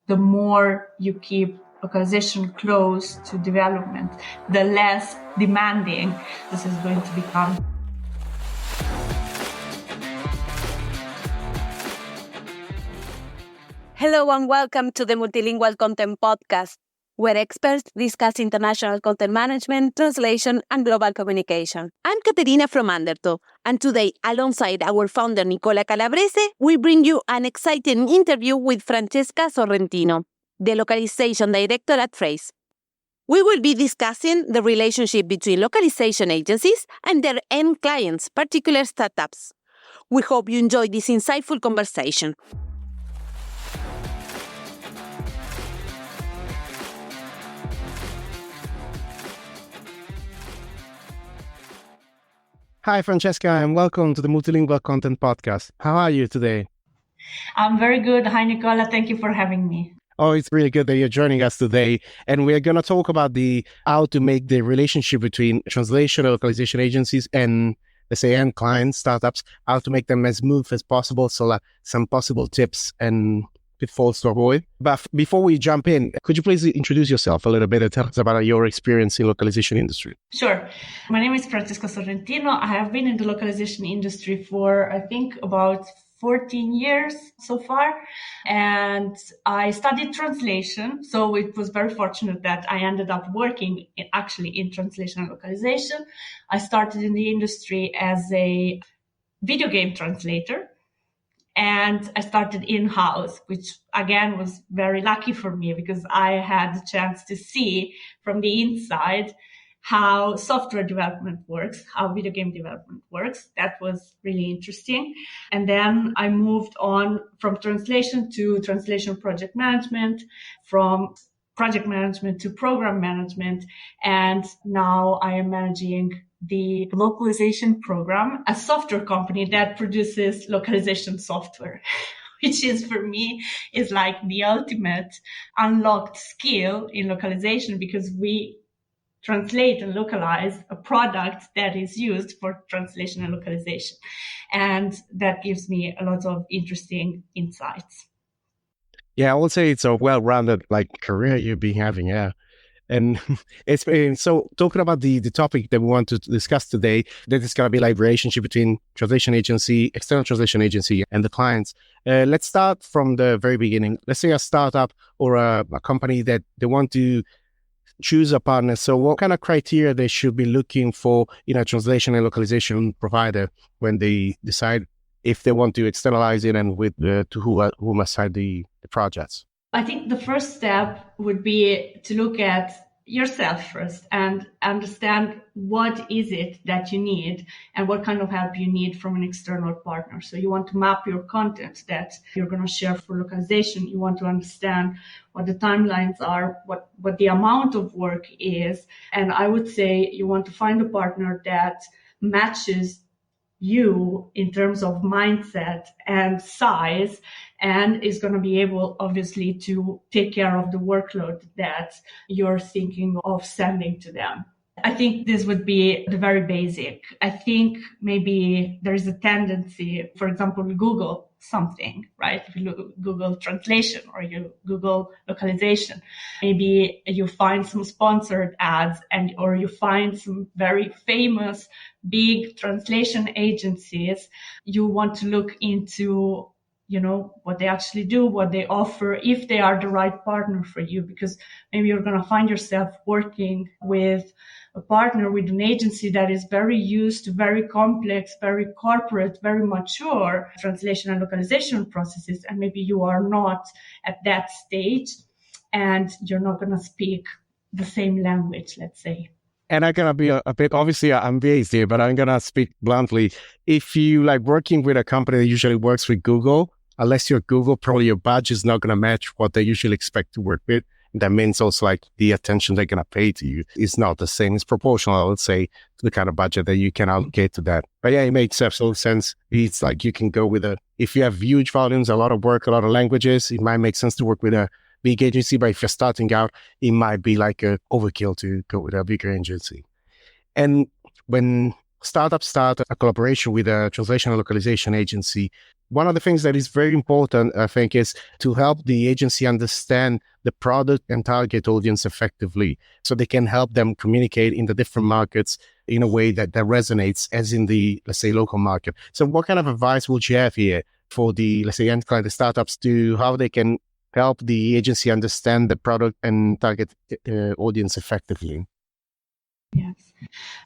the more you keep localization close to development, the less demanding this is going to become. Hello and welcome to the Multilingual Content Podcast, where experts discuss international content management, translation, and global communication. I'm Caterina from Anderto, and today, alongside our founder Nicola Calabrese, we bring you an exciting interview with Francesca Sorrentino, the Localization Director at Phrase. We will be discussing the relationship between localization agencies and their end clients, particularly startups. We hope you enjoy this insightful conversation. Hi, Francesca, and welcome to the Multilingual Content Podcast. How are you today? I'm very good. Hi, Nicola. Thank you for having me. Oh, it's really good that you're joining us today. And we're going to talk about how to make the relationship between translation and localization agencies and, let's say, end clients, startups, how to make them as smooth as possible. So some possible tips and pitfalls to avoid. But before we jump in, could you please introduce yourself a little bit and tell us about your experience in localization industry? Sure. My name is Francesca Sorrentino. I have been in the localization industry for, I think, about 14 years so far. And I studied translation. So it was very fortunate that I ended up working in translation and localization. I started in the industry as a video game translator. And I started in-house, which again was very lucky for me because I had the chance to see from the inside how software development works, how video game development works. That was really interesting. And then I moved on from translation to translation project management, from project management to program management. And now I am managing the localization program, a software company that produces localization software, which is for me is like the ultimate unlocked skill in localization because we translate and localize a product that is used for translation and localization. And that gives me a lot of interesting insights. Yeah, I would say it's a well-rounded career you've been having, yeah. And it's so talking about the topic that we want to discuss today, that is going to be like relationship between translation agency, external translation agency and the clients. Let's start from the very beginning. Let's say a startup or a company that they want to choose a partner. So what kind of criteria they should be looking for in a translation and localization provider when they decide if they want to externalize it and with to who must side the projects? I think the first step would be to look at yourself first and understand what is it that you need and what kind of help you need from an external partner. So you want to map your content that you're going to share for localization. You want to understand what the timelines are, what the amount of work is. And I would say you want to find a partner that matches you in terms of mindset and size and is going to be able obviously to take care of the workload that you're thinking of sending to them. I think this would be the very basic. I think maybe there is a tendency, for example, Google something, right? If you Google translation or you Google localization, maybe you find some sponsored ads or you find some very famous big translation agencies. You want to look into what they actually do, what they offer, if they are the right partner for you, because maybe you're going to find yourself working with a partner, with an agency that is very used to very complex, very corporate, very mature translation and localization processes. And maybe you are not at that stage and you're not going to speak the same language, let's say. And I'm going to be a bit, obviously I'm based here, but I'm going to speak bluntly. If you like working with a company that usually works with Google, unless you're Google, probably your budget is not going to match what they usually expect to work with. That means also like the attention they're going to pay to you is not the same. It's proportional, I would say, to the kind of budget that you can allocate to that. But yeah, it makes absolute sense. It's like you can go with if you have huge volumes, a lot of work, a lot of languages, it might make sense to work with a big agency. But if you're starting out, it might be like a overkill to go with a bigger agency. And when startups start a collaboration with a translation and localization agency, one of the things that is very important, I think, is to help the agency understand the product and target audience effectively, so they can help them communicate in the different markets in a way that resonates as in the, let's say, local market. So what kind of advice would you have here for the, let's say, end client, the startups, to how they can help the agency understand the product and target audience effectively? Yes.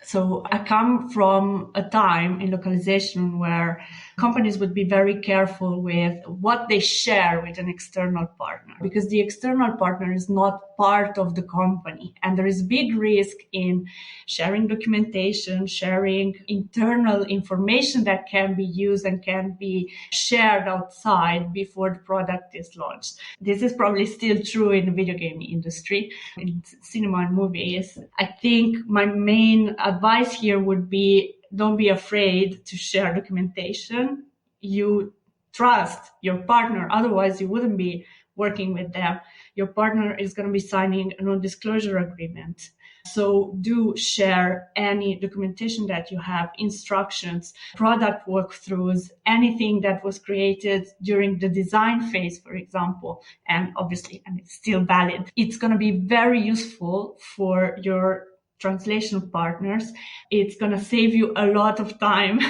So I come from a time in localization where companies would be very careful with what they share with an external partner, because the external partner is not part of the company. And there is big risk in sharing documentation, sharing internal information that can be used and can be shared outside before the product is launched. This is probably still true in the video game industry, in cinema and movies. I think my main advice here would be, don't be afraid to share documentation. You trust your partner, otherwise you wouldn't be working with them. Your partner is going to be signing a non-disclosure agreement. So do share any documentation that you have, instructions, product walkthroughs, anything that was created during the design phase, for example, and obviously, and it's still valid. It's going to be very useful for your translation partners. It's going to save you a lot of time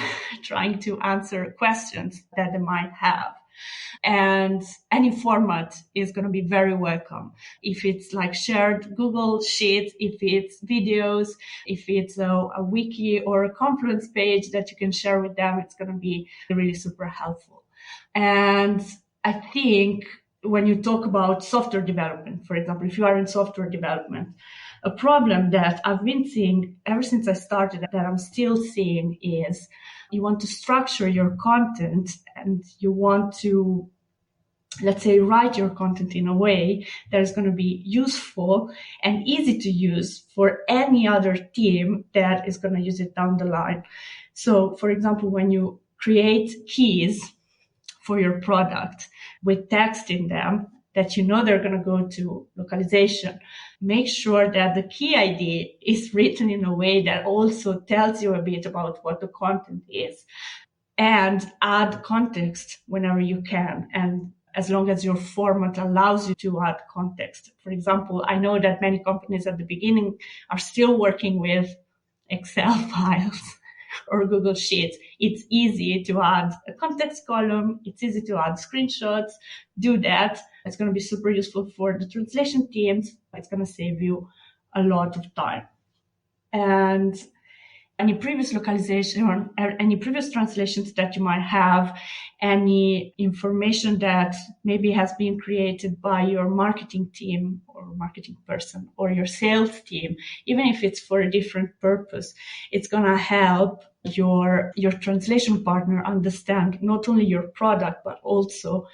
trying to answer questions that they might have. And any format is going to be very welcome. If it's like shared Google Sheets, if it's videos, if it's a wiki or a conference page that you can share with them, it's going to be really super helpful. And I think when you talk about software development, for example, if you are in software development, a problem that I've been seeing ever since I started, that I'm still seeing, is you want to structure your content and you want to, let's say, write your content in a way that is going to be useful and easy to use for any other team that is going to use it down the line. So, for example, when you create keys for your product with text in them that you know they're going to go to localization, make sure that the key ID is written in a way that also tells you a bit about what the content is, and add context whenever you can. And as long as your format allows you to add context. For example, I know that many companies at the beginning are still working with Excel files or Google Sheets. It's easy to add a context column. It's easy to add screenshots. Do that. It's going to be super useful for the translation teams. It's going to save you a lot of time. And any previous localization or any previous translations that you might have, any information that maybe has been created by your marketing team or marketing person or your sales team, even if it's for a different purpose, it's going to help your translation partner understand not only your product, but also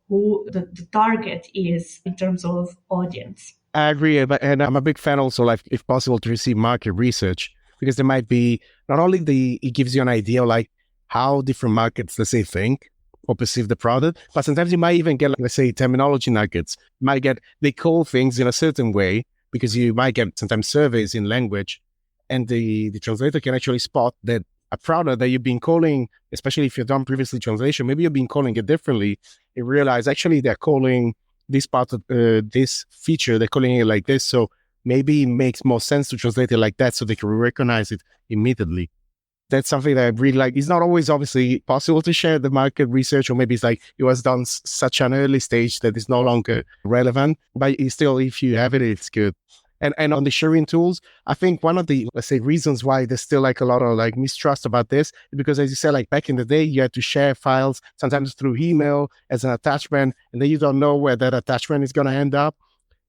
who the target is in terms of audience. I agree. And I'm a big fan also, like, if possible, to receive market research, because there might be not only it gives you an idea like how different markets, let's say, think or perceive the product, but sometimes you might even get, like, let's say, terminology nuggets. You might get, they call things in a certain way, because you might get sometimes surveys in language, and the translator can actually spot that a product that you've been calling, especially if you've done previously translation, maybe you've been calling it differently, and realize actually they're calling this part of this feature, they're calling it like this. So maybe it makes more sense to translate it like that so they can recognize it immediately. That's something that I really like. It's not always obviously possible to share the market research, or maybe it's like it was done such an early stage that it's no longer relevant, but it's still, if you have it, it's good. And on the sharing tools, I think one of the, let's say, reasons why there's still like a lot of like mistrust about this is because, as you said, like back in the day, you had to share files sometimes through email as an attachment, and then you don't know where that attachment is going to end up.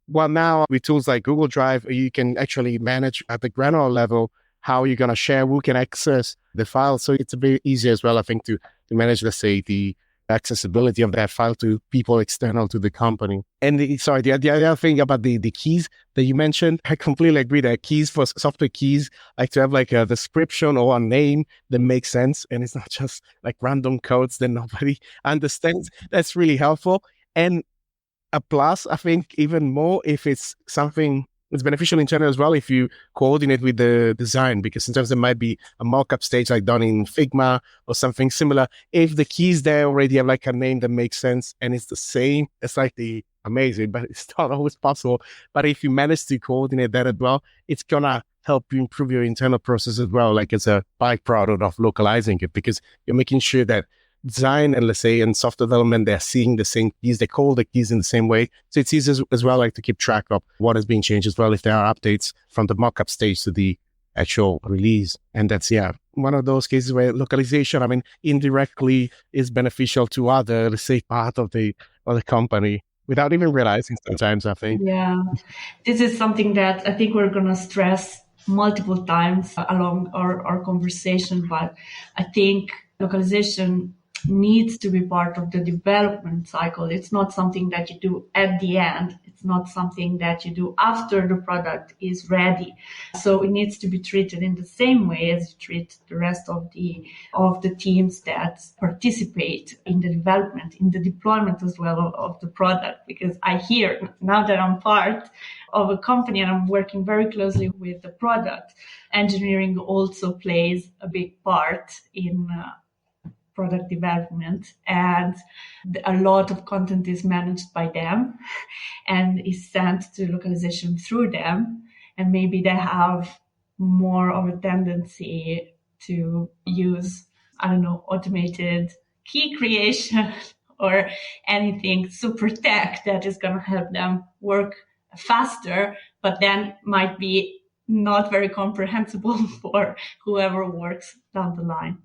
Well, now with tools like Google Drive, you can actually manage at the granular level how you're going to share, who can access the file. So it's a bit easier as well, I think, to manage, let's say, the accessibility of that file to people external to the company. And the other thing about the keys that you mentioned, I completely agree that keys, for software keys, like to have like a description or a name that makes sense. And it's not just like random codes that nobody understands. That's really helpful. And a plus, I think, even more if it's something it's beneficial in general as well if you coordinate with the design, because sometimes there might be a mock-up stage like done in Figma or something similar. If the keys there already have like a name that makes sense and it's the same, it's like the amazing, but it's not always possible. But if you manage to coordinate that as well, it's gonna help you improve your internal process as well, like as a byproduct of localizing it, because you're making sure that design and let's say in software development, they're seeing the same keys, they call the keys in the same way. So it's easy as well like to keep track of what is being changed as well if there are updates from the mock-up stage to the actual release. And that's one of those cases where localization, I mean, indirectly is beneficial to other, let's say, part of the company without even realizing sometimes, I think. Yeah, this is something that I think we're going to stress multiple times along our conversation, but I think localization needs to be part of the development cycle. It's not something that you do at the end. It's not something that you do after the product is ready. So it needs to be treated in the same way as you treat the rest of the teams that participate in the development, in the deployment as well of the product. Because I hear now that I'm part of a company and I'm working very closely with the product, engineering also plays a big part in product development, and a lot of content is managed by them and is sent to localization through them, and maybe they have more of a tendency to use, I don't know, automated key creation or anything super tech that is going to help them work faster, but then might be not very comprehensible for whoever works down the line.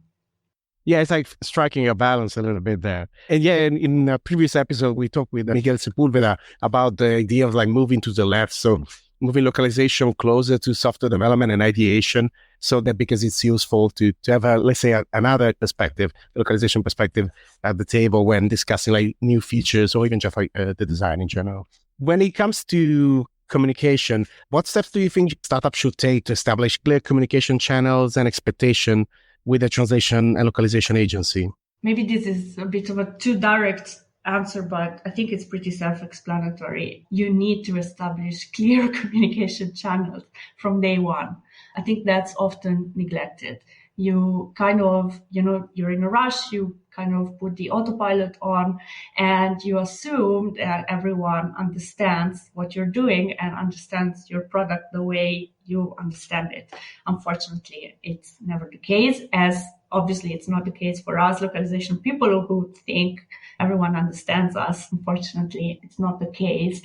Yeah, it's like striking a balance a little bit there. And in a previous episode, we talked with Miguel Sepulveda about the idea of like moving to the left. So moving localization closer to software development and ideation, so that because it's useful to have let's say another perspective, localization perspective at the table when discussing like new features or even just like the design in general. When it comes to communication, what steps do you think startups should take to establish clear communication channels and expectation with a translation and localization agency? Maybe this is a bit of a too direct answer, but I think it's pretty self-explanatory. You need to establish clear communication channels from day one. I think that's often neglected. You kind of, you're in a rush, you kind of put the autopilot on and you assume that everyone understands what you're doing and understands your product the way you understand it. Unfortunately, it's never the case, as obviously it's not the case for us localization people who think everyone understands us. Unfortunately, it's not the case.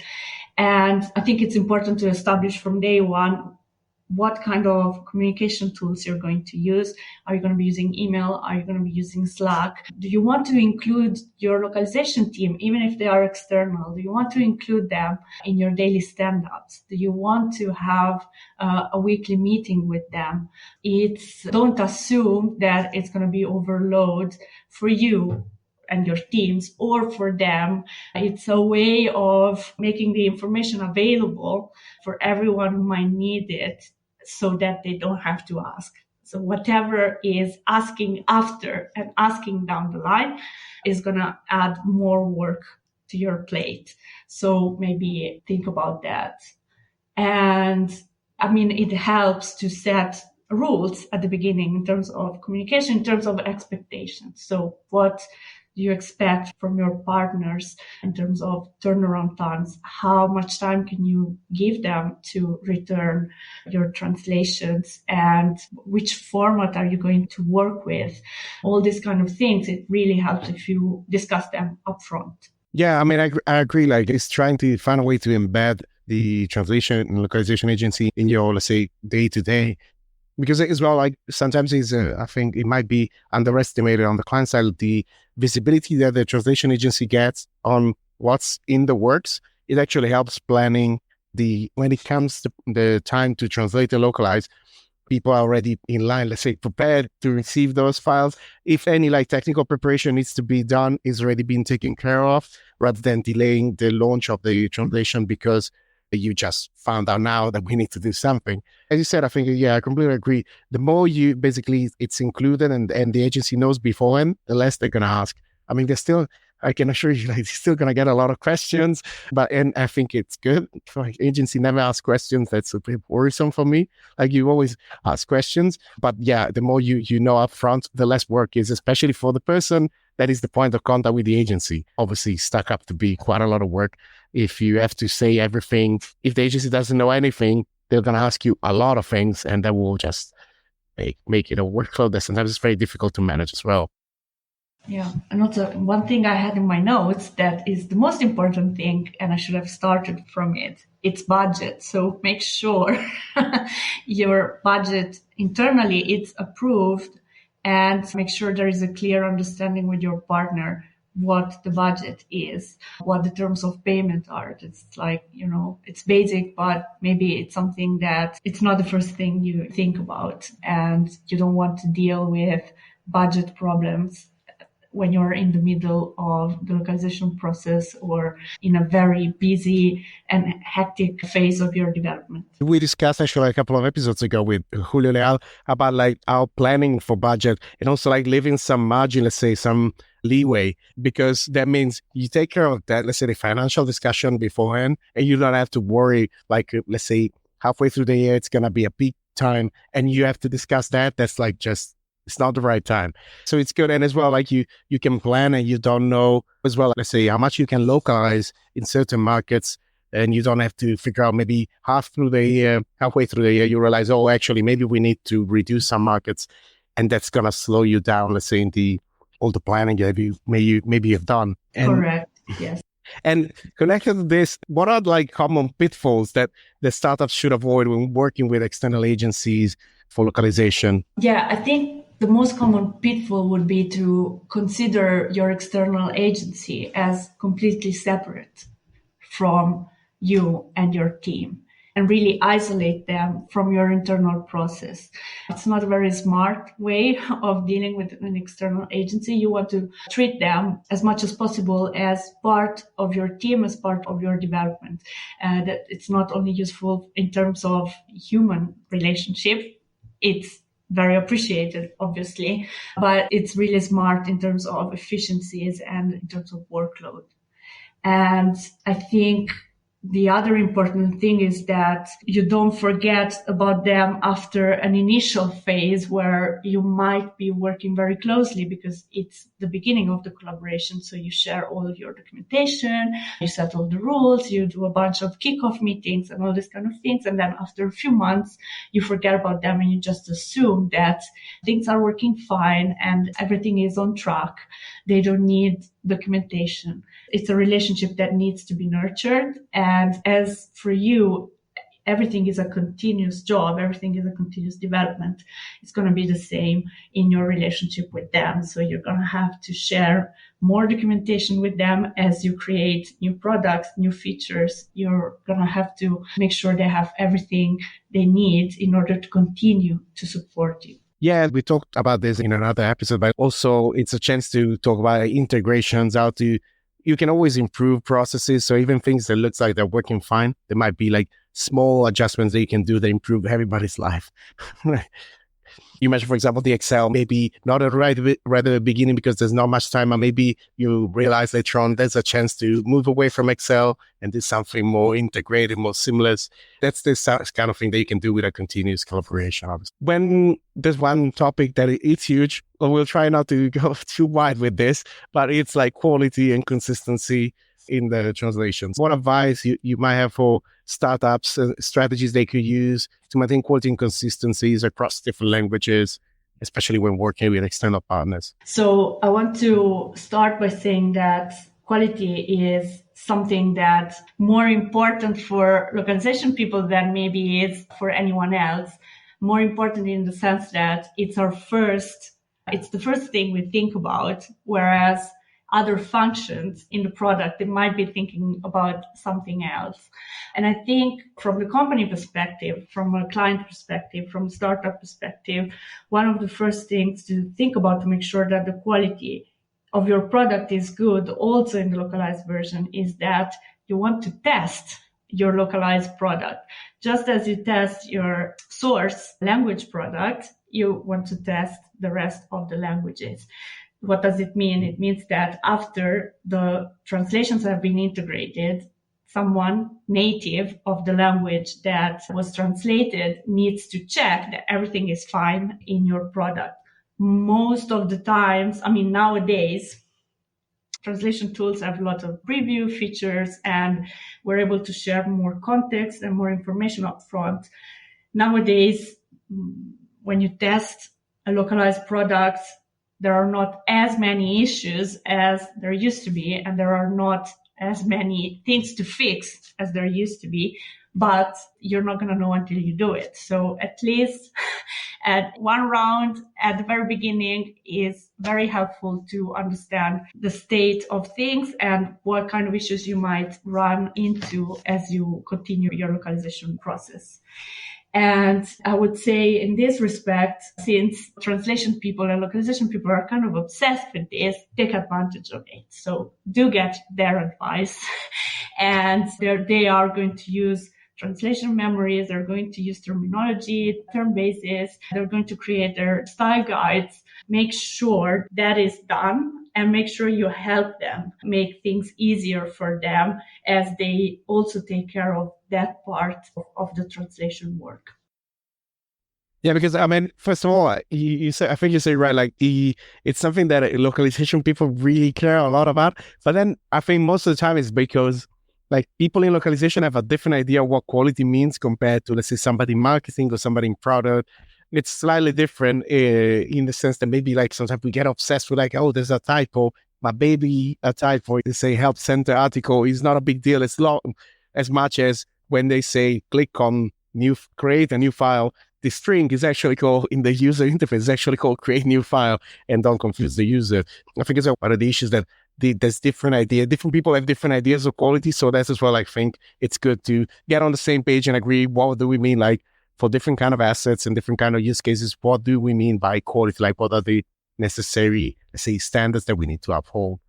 And I think it's important to establish from day one what kind of communication tools you're going to use. Are you going to be using email? Are you going to be using Slack? Do you want to include your localization team, even if they are external? Do you want to include them in your daily stand-ups? Do you want to have a weekly meeting with them? Don't assume that it's going to be overload for you and your teams or for them. It's a way of making the information available for everyone who might need it so that they don't have to ask. So whatever is asking after and asking down the line is going to add more work to your plate. So maybe think about that. And I mean, it helps to set rules at the beginning in terms of communication, in terms of expectations. So what do you expect from your partners in terms of turnaround times? How much time can you give them to return your translations? And which format are you going to work with? All these kind of things, it really helps if you discuss them upfront. Yeah, I mean, I agree. Like, it's trying to find a way to embed the translation and localization agency in your, let's say, day-to-day. Because as well, like sometimes I think it might be underestimated on the client side, the visibility that the translation agency gets on what's in the works. It actually helps planning when it comes to the time to translate and localize. People are already in line, let's say, prepared to receive those files. If any like technical preparation needs to be done, is already been taken care of, rather than delaying the launch of the translation because you just found out now that we need to do something. As you said, I think, I completely agree. The more it's included and the agency knows beforehand, the less they're going to ask. I mean, there's still I can assure you, like, you're still going to get a lot of questions, and I think it's good. Like, agency never asks questions. That's a bit worrisome for me. Like, you always ask questions, but yeah, the more you know upfront, the less work is, especially for the person that is the point of contact with the agency. Obviously, stuck up to be quite a lot of work. If you have to say everything, if the agency doesn't know anything, they're going to ask you a lot of things, and that will just make it a workload that sometimes is very difficult to manage as well. Yeah, and also one thing I had in my notes that is the most important thing, and I should have started from it, it's budget. So make sure your budget internally it's approved, and make sure there is a clear understanding with your partner what the budget is, what the terms of payment are. It's like, it's basic, but maybe it's something that it's not the first thing you think about, and you don't want to deal with budget problems when you're in the middle of the localization process or in a very busy and hectic phase of your development. We discussed actually a couple of episodes ago with Julio Leal about like our planning for budget and also like leaving some margin, let's say some leeway, because that means you take care of that, let's say the financial discussion beforehand, and you don't have to worry, like, let's say halfway through the year, it's going to be a peak time and you have to discuss that. That's like just, it's not the right time. So it's good. And as well, like you can plan and you don't know as well, let's say how much you can localize in certain markets, and you don't have to figure out maybe halfway through the year, you realize, oh, actually, maybe we need to reduce some markets, and that's going to slow you down, let's say, in all the planning that maybe you've done. Correct. Yes. And connected to this, what are like common pitfalls that the startups should avoid when working with external agencies for localization? Yeah, I think the most common pitfall would be to consider your external agency as completely separate from you and your team, and really isolate them from your internal process. It's not a very smart way of dealing with an external agency. You want to treat them as much as possible as part of your team, as part of your development. That it's not only useful in terms of human relationship, it's very appreciated, obviously, but it's really smart in terms of efficiencies and in terms of workload. And I think the other important thing is that you don't forget about them after an initial phase where you might be working very closely, because it's the beginning of the collaboration. So you share all your documentation, you set all the rules, you do a bunch of kickoff meetings and all these kind of things. And then after a few months, you forget about them and you just assume that things are working fine and everything is on track. They don't need documentation. It's a relationship that needs to be nurtured. And as for you, everything is a continuous job. Everything is a continuous development. It's going to be the same in your relationship with them. So you're going to have to share more documentation with them as you create new products, new features. You're going to have to make sure they have everything they need in order to continue to support you. Yeah, we talked about this in another episode, but also it's a chance to talk about integrations, you can always improve processes. So even things that looks like they're working fine, there might be like small adjustments that you can do that improve everybody's life. You mentioned, for example, the Excel, maybe not right at the beginning because there's not much time, or maybe you realize later on there's a chance to move away from Excel and do something more integrated, more seamless. That's this kind of thing that you can do with a continuous collaboration. When there's one topic that it's huge, we'll try not to go too wide with this, but it's like quality and consistency in the translations. What advice you might have for startups, strategies they could use to maintain quality and consistencies across different languages, especially when working with external partners? So I want to start by saying that quality is something that's more important for localization people than maybe is for anyone else. More important in the sense that it's the first thing we think about, whereas other functions in the product, they might be thinking about something else. And I think from the company perspective, from a client perspective, from a startup perspective, one of the first things to think about to make sure that the quality of your product is good, also in the localized version, is that you want to test your localized product. Just as you test your source language product, you want to test the rest of the languages. What does it mean? It means that after the translations have been integrated, someone native of the language that was translated needs to check that everything is fine in your product. Most of the times, nowadays, translation tools have a lot of preview features, and we're able to share more context and more information up front. Nowadays, when you test a localized product, there are not as many issues as there used to be, and there are not as many things to fix as there used to be, but you're not going to know until you do it. So at least at one round at the very beginning is very helpful to understand the state of things and what kind of issues you might run into as you continue your localization process. And I would say in this respect, since translation people and localization people are kind of obsessed with this, take advantage of it. So do get their advice. And they are going to use translation memories. They're going to use terminology, term bases. They're going to create their style guides. Make sure that is done and make sure you help them make things easier for them as they also take care of that part of the translation work. Yeah, because first of all, you say, I think you say right, like it's something that localization people really care a lot about. But then I think most of the time it's because like people in localization have a different idea of what quality means compared to, let's say, somebody in marketing or somebody in product. It's slightly different in the sense that maybe like sometimes we get obsessed with like, oh, there's a typo, but maybe a typo, they say help center article is not a big deal. It's long as much as when they say click on create a new file. The string is actually called in the user interface, is actually called create new file, and don't confuse the user. I think it's one of the issues that there's different ideas. Different people have different ideas of quality. So that's as well, I think it's good to get on the same page and agree. What do we mean like for different kind of assets and different kind of use cases? What do we mean by quality? Like what are the necessary, let's say, standards that we need to uphold?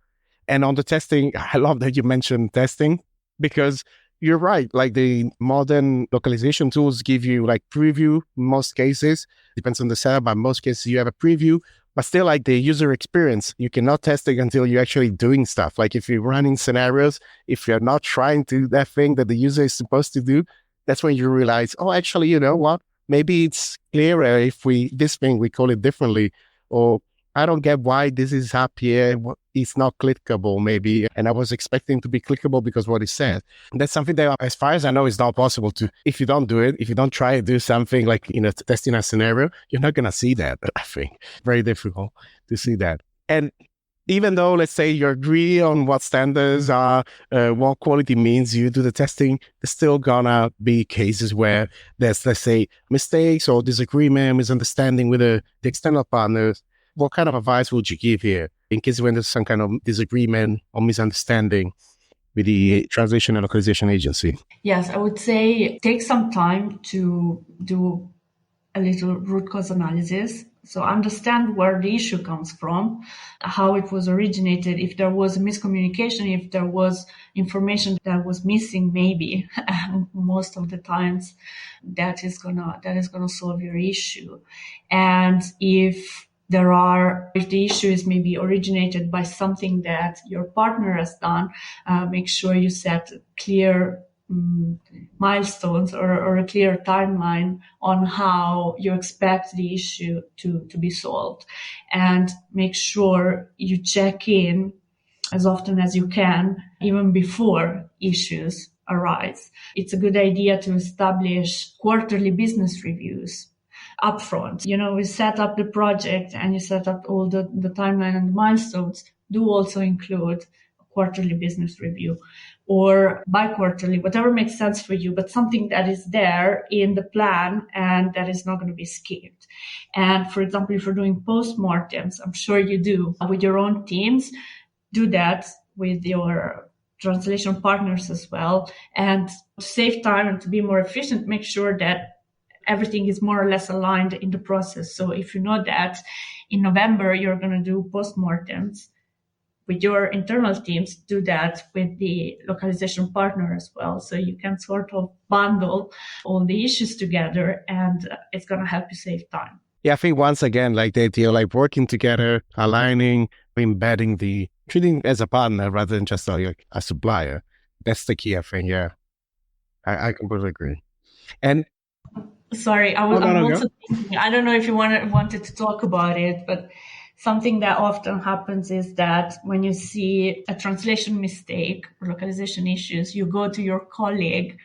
And on the testing, I love that you mentioned testing because you're right. Like the modern localization tools give you like preview in most cases. Depends on the setup, but in most cases you have a preview. But still, like the user experience, you cannot test it until you're actually doing stuff. Like if you're running scenarios, if you're not trying to do that thing that the user is supposed to do, that's when you realize, oh, actually, you know what? Maybe it's clearer if this thing, we call it differently. Or I don't get why this is up here. It's not clickable, maybe. And I was expecting to be clickable because what it said. That's something that, as far as I know, is not possible to, if you don't do it, if you don't try to do something like, testing a scenario, you're not going to see that, I think. Very difficult to see that. And even though, let's say, you agree on what standards are, what quality means, you do the testing, there's still gonna be cases where there's, let's say, mistakes or disagreement, misunderstanding with the external partners. What kind of advice would you give here in case when there's some kind of disagreement or misunderstanding with the translation and localization agency? Yes, I would say take some time to do a little root cause analysis. So understand where the issue comes from, how it was originated, if there was a miscommunication, if there was information that was missing, maybe most of the times that is gonna solve your issue. And if the issue is maybe originated by something that your partner has done, make sure you set clear milestones or a clear timeline on how you expect the issue to be solved, and make sure you check in as often as you can, even before issues arise. It's a good idea to establish quarterly business reviews upfront. We set up the project and you set up all the timeline and the milestones. Do also include a quarterly business review or bi-quarterly, whatever makes sense for you, but something that is there in the plan and that is not going to be skipped. And for example, if you're doing post-mortems, I'm sure you do with your own teams, do that with your translation partners as well. And to save time and to be more efficient, make sure that everything is more or less aligned in the process. So if you know that in November you're going to do post-mortems with your internal teams, do that with the localization partner as well. So you can sort of bundle all the issues together, and it's going to help you save time. Yeah, I think once again, like the idea, like working together, aligning, embedding treating as a partner rather than just like a supplier. That's the key, I think. Yeah, I completely agree. And Sorry, I'm also thinking, I don't know if you wanted to talk about it, but something that often happens is that when you see a translation mistake or localization issues, you go to your colleague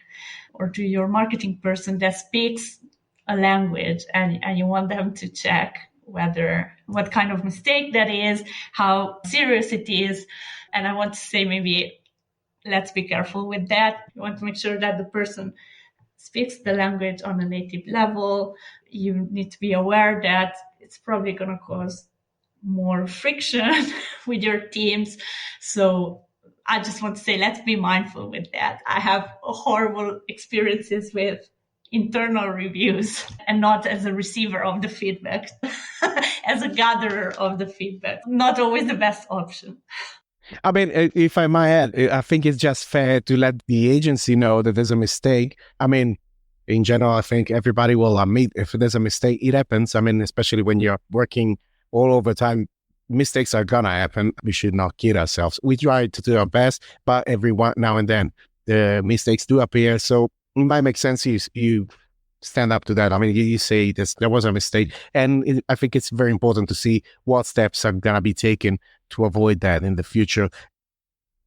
or to your marketing person that speaks a language, and you want them to check what kind of mistake that is, how serious it is. And I want to say, maybe let's be careful with that. You want to make sure that the person speaks the language on a native level. You need to be aware that it's probably going to cause more friction with your teams. So I just want to say, let's be mindful with that. I have horrible experiences with internal reviews, and not as a receiver of the feedback, as a gatherer of the feedback. Not always the best option. I mean, if I might add, I think it's just fair to let the agency know that there's a mistake. I mean, in general, I think everybody will admit if there's a mistake, it happens. I mean, especially when you're working all over time, mistakes are gonna happen. We should not kid ourselves. We try to do our best, but every now and then the mistakes do appear. So it might make sense you stand up to that. I mean, you say there was a mistake, and I think it's very important to see what steps are gonna be taken to avoid that in the future.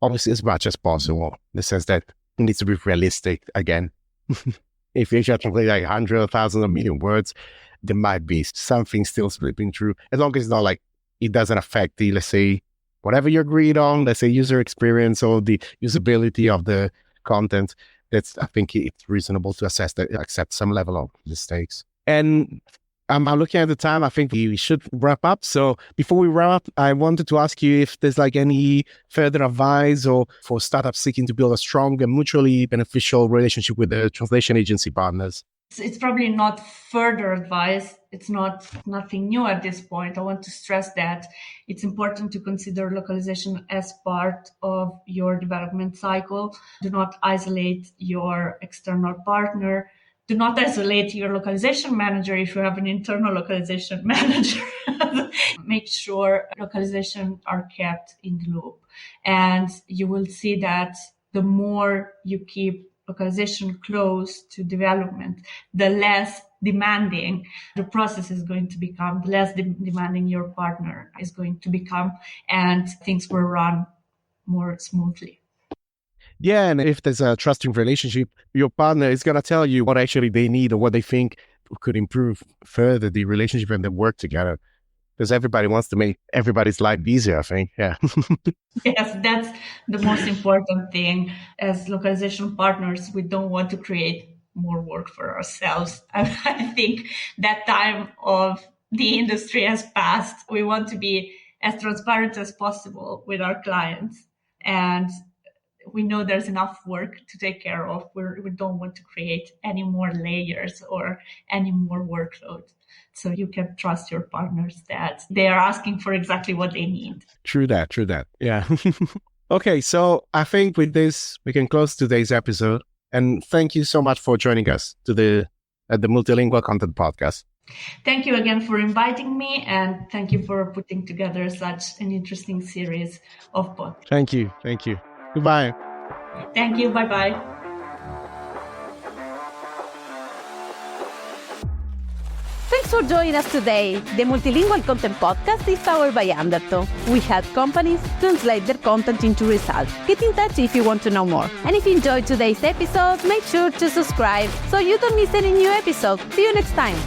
Obviously, as much as possible, in the sense that it needs to be realistic again. If you just complete like 100, 1,000, a million words, there might be something still slipping through. As long as it's not like it doesn't affect the, let's say, whatever you agreed on, let's say user experience or the usability of the content. I think it's reasonable to accept some level of mistakes. And I'm looking at the time. I think we should wrap up. So before we wrap up, I wanted to ask you if there's like any further advice or for startups seeking to build a strong and mutually beneficial relationship with the translation agency partners. It's probably not further advice. It's nothing new at this point. I want to stress that it's important to consider localization as part of your development cycle. Do not isolate your external partner. Do not isolate your localization manager if you have an internal localization manager. Make sure localization are kept in the loop. And you will see that the more you keep localization close to development, the less demanding the process is going to become, the less demanding your partner is going to become, and things will run more smoothly. Yeah, and if there's a trusting relationship, your partner is going to tell you what actually they need or what they think could improve further the relationship and the work together. Because everybody wants to make everybody's life easier, I think. Yeah. Yes, that's the most important thing. As localization partners, we don't want to create more work for ourselves. I think that time of the industry has passed. We want to be as transparent as possible with our clients. And we know there's enough work to take care of. We don't want to create any more layers or any more workload. So you can trust your partners that they are asking for exactly what they need. True that. Yeah. Okay, so I think with this, we can close today's episode. And thank you so much for joining us at the Multilingual Content Podcast. Thank you again for inviting me, and thank you for putting together such an interesting series of podcasts. Thank you. Goodbye. Thank you. Bye-bye. Thanks for joining us today. The Multilingual Content Podcast is powered by Undertow. We help companies translate their content into results. Get in touch if you want to know more. And if you enjoyed today's episode, make sure to subscribe so you don't miss any new episode. See you next time.